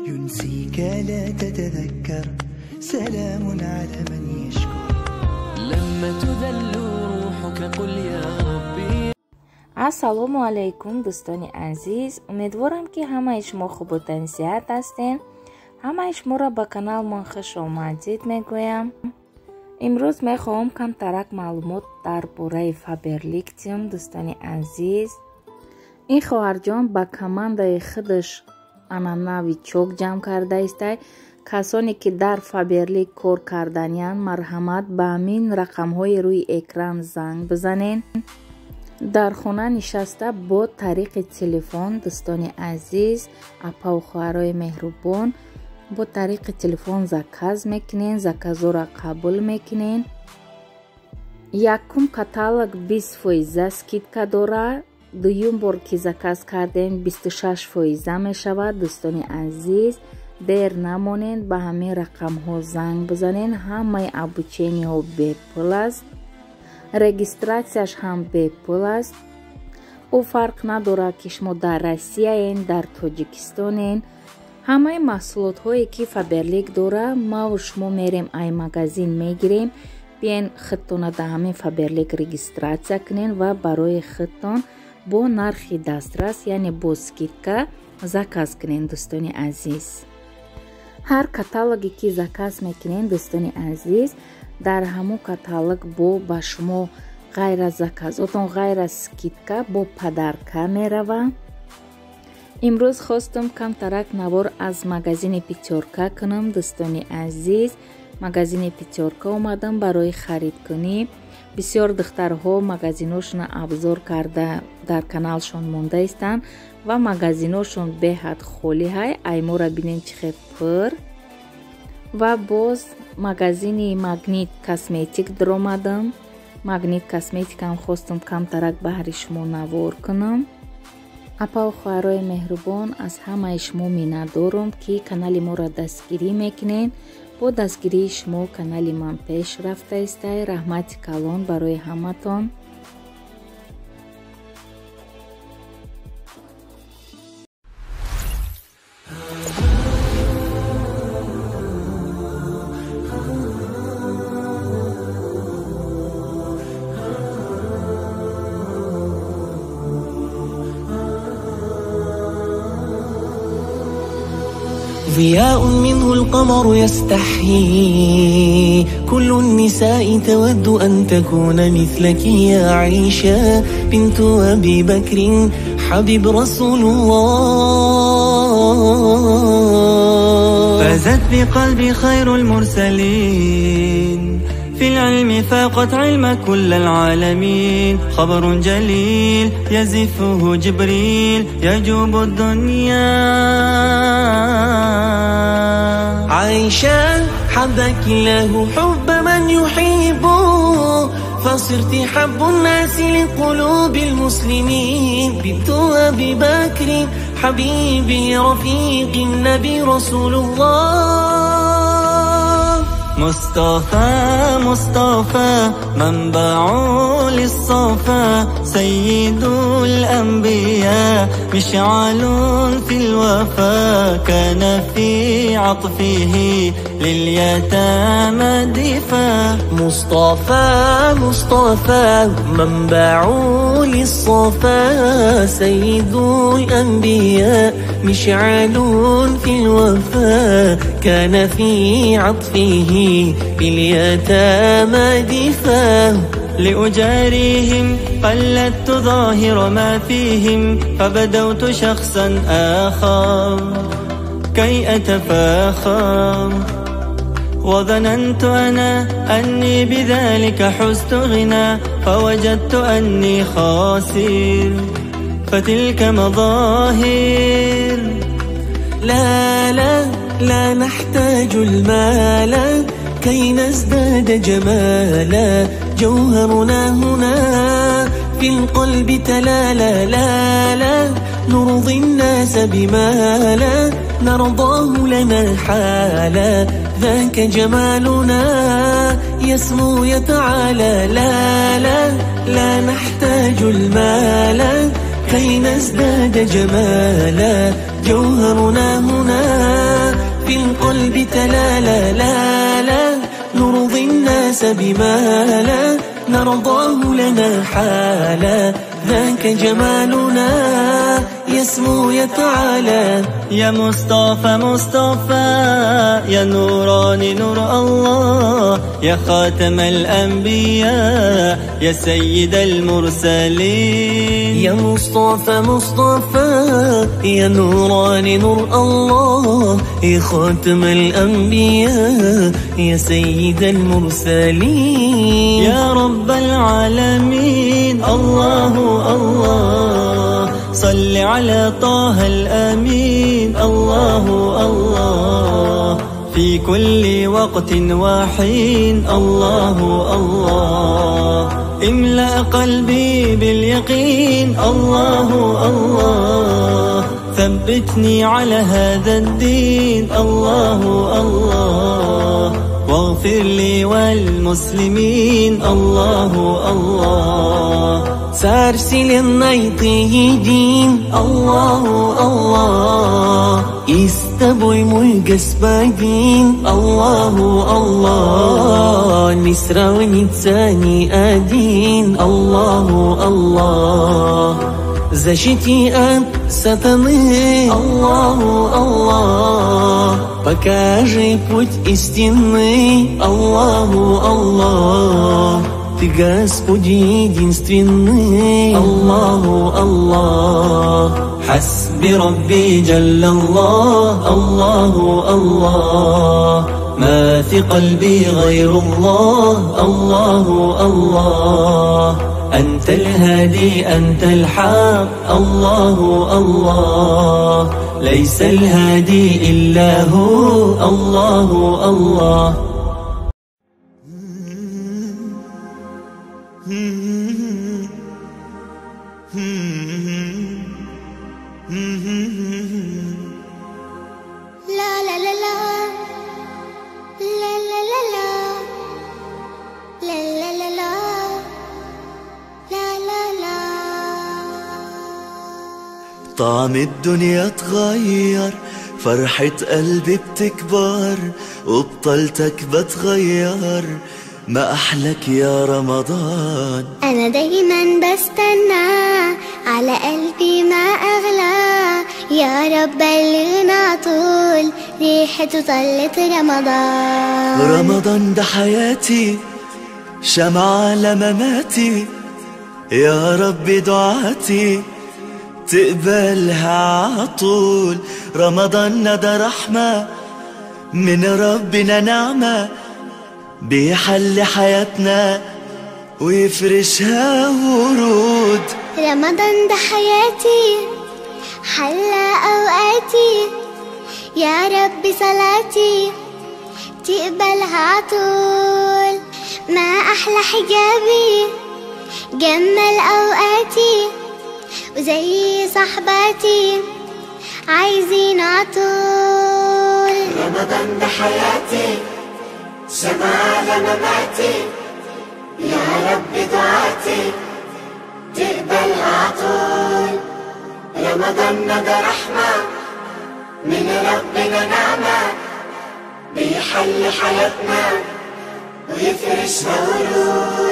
ينسيك لا تتذكر، سلام على من يشكر. لما تذل روحك قل يا ربي. ассалому алайкум дӯстони азиз, умедворам ки ҳамаи шумо хубу тансиҳат ҳастен. ҳамаи шуморо ба каналмон хушомадид мегӯям. имрӯз мехоҳам камтарак маълумот дар бораи фаберликтиум. дӯстони азиз, ин хоҳарҷон ба командаи худаш анъанави чок ҷамъ карда истай. касоне ки дар фаберлик кор карданиянд, марҳамат ба ҳамин рақамҳои рӯи экран занг бизанен. дар хона нишаста бо тариқи телефон, дӯстони азиз, апаву хоҳарои меҳрубон, бо тариқи телефон заказ мекунен, заказҳоро қабул мекунен. якум каталог 20% скидка дорад. дуюм бор ки заказ кардем 26% мешавад. дӯстони азиз, дер намонед, ба ҳамин рақамҳо занг бизанен. ҳамаи обучениҳо бепул аст, регистратсияш ҳам бепул аст. ӯ фарқ надорад ки шумо дар Россияен, дар Тоҷикистонен. ҳамаи маҳсулотҳое ки фаберлик дорад, маву шумо мерем ай магазин мегирем. биен худтона дар ҳамин фаберлик регистратсия кунен ва барои худтон бо нархи дастрас, яъне бо скидка заказ кунен. дӯстони азиз, ҳар каталоге ки заказ мекунен, дӯстони азиз, дар ҳамон каталог бо ба шумо ғайр аз заказотон, ғайр аз скидка, бо падарка мерава. имрӯз хостам камтарак навор аз магазини Пятерка кунам. дӯстони азиз, магазини Пятерка омадам барои харидкунӣ. бисёр духтарҳо магазиношона абзор карда дар каналшон монда истанд ва магазиношон беҳад холӣ ҳай. аймора бинен чӣ хел пур. ва боз магазини Магнит косметик даромадам. Магнит косметикам хостам камтарак баҳри шумо навор кунам. апаву хоҳарои меҳрубон, аз ҳамаи шумо миннатдорам ки канали моро дастгирӣ мекунен. бо дастгирии шумо канали ман пеш рафта истай. раҳмати калон барои ҳаматон. ضياء منه القمر يستحيي، كل النساء تود أن تكون مثلك يا عائشة بنت أبي بكر حبيب رسول الله. فازت بقلبي خير المرسلين، في العلم فاقت علم كل العالمين. خبر جليل يزفه جبريل يجوب الدنيا. عائشة حبك الله حب من يحبه، فصرت حب الناس لقلوب المسلمين. بنت أبي بكر حبيبي رفيق النبي رسول الله. مصطفى مصطفى منبع للصفا، سيد الأنبياء مشعل في الوفا. كان في عطفه لليتامى دفا. مصطفى مصطفى منبع للصفا، سيد الأنبياء مشعل في الوفا. كان في عطفه باليتامى دفا. لأجاريهم قلدت ظاهر ما فيهم، فبدوت شخصا آخر كي أتفاخر. وظننت أنا أني بذلك حزت غنى، فوجدت أني خاسر. فتلك مظاهر. لا لا لا نحتاج المال كي نزداد جمالا. جوهرنا هنا في القلب تلالا. لا لا نرضي الناس بما لا نرضاه لنا حالا. ذاك جمالنا يسمو يتعالى. لا لا لا نحتاج المال كي نزداد جمالا. جوهرنا هنا في القلب تلالا لا لا نرضي الناس بما لا نرضاه لنا حالا ذاك جمالنا يسمو يتعالى. يا مصطفى مصطفى يا نوراني نور الله يا خاتم الأنبياء يا سيد المرسلين. يا مصطفى مصطفى يا نوراني نور الله يا خاتم الأنبياء يا سيد المرسلين. يا رب العالمين الله الله صل على طه الأمين الله الله في كل وقت وحين الله الله املأ قلبي باليقين الله الله ثبتني على هذا الدين الله الله واغفر لي والمسلمين الله الله سارسل نيطيجين الله الله استبوي ملقسباجين الله الله نسرا ونتساني آدين الله الله زشتي أب ستني الله الله покажи путь истинный الله الله Ты, Господь, единственный, Аллаху, Аллах. حسبي ربي جل الله الله الله ما في قلبي غير الله الله الله أنت الهادي أنت الحق الله الله ليس الهادي إلا هو الله الله. لا لا لا لا لا لا لا لا لا لا لا لا لا لا. طعم الدنيا اتغير فرحة قلبي بتكبر وبطلتك بتغير ما أحلك يا رمضان. أنا دايما بستنى على قلبي ما أغلى يا رب بلغنا طول ريحته طلت رمضان. رمضان ده حياتي شمعة لمماتي يا رب دعاتي تقبلها عطول. رمضان ده رحمة من ربنا نعمة بيحل حياتنا ويفرشها ورود. رمضان ده حياتي حلى أوقاتي يا رب صلاتي تقبلها عطول. ما أحلى حجابي جمل أوقاتي وزي صحباتي عايزين عطول. رمضان ده حياتي شمعة لمماتي يا رب دعاتي تقبلها عطول. رمضان ده رحمة من ربنا نعمة بيحل حياتنا ويفرشها ورود.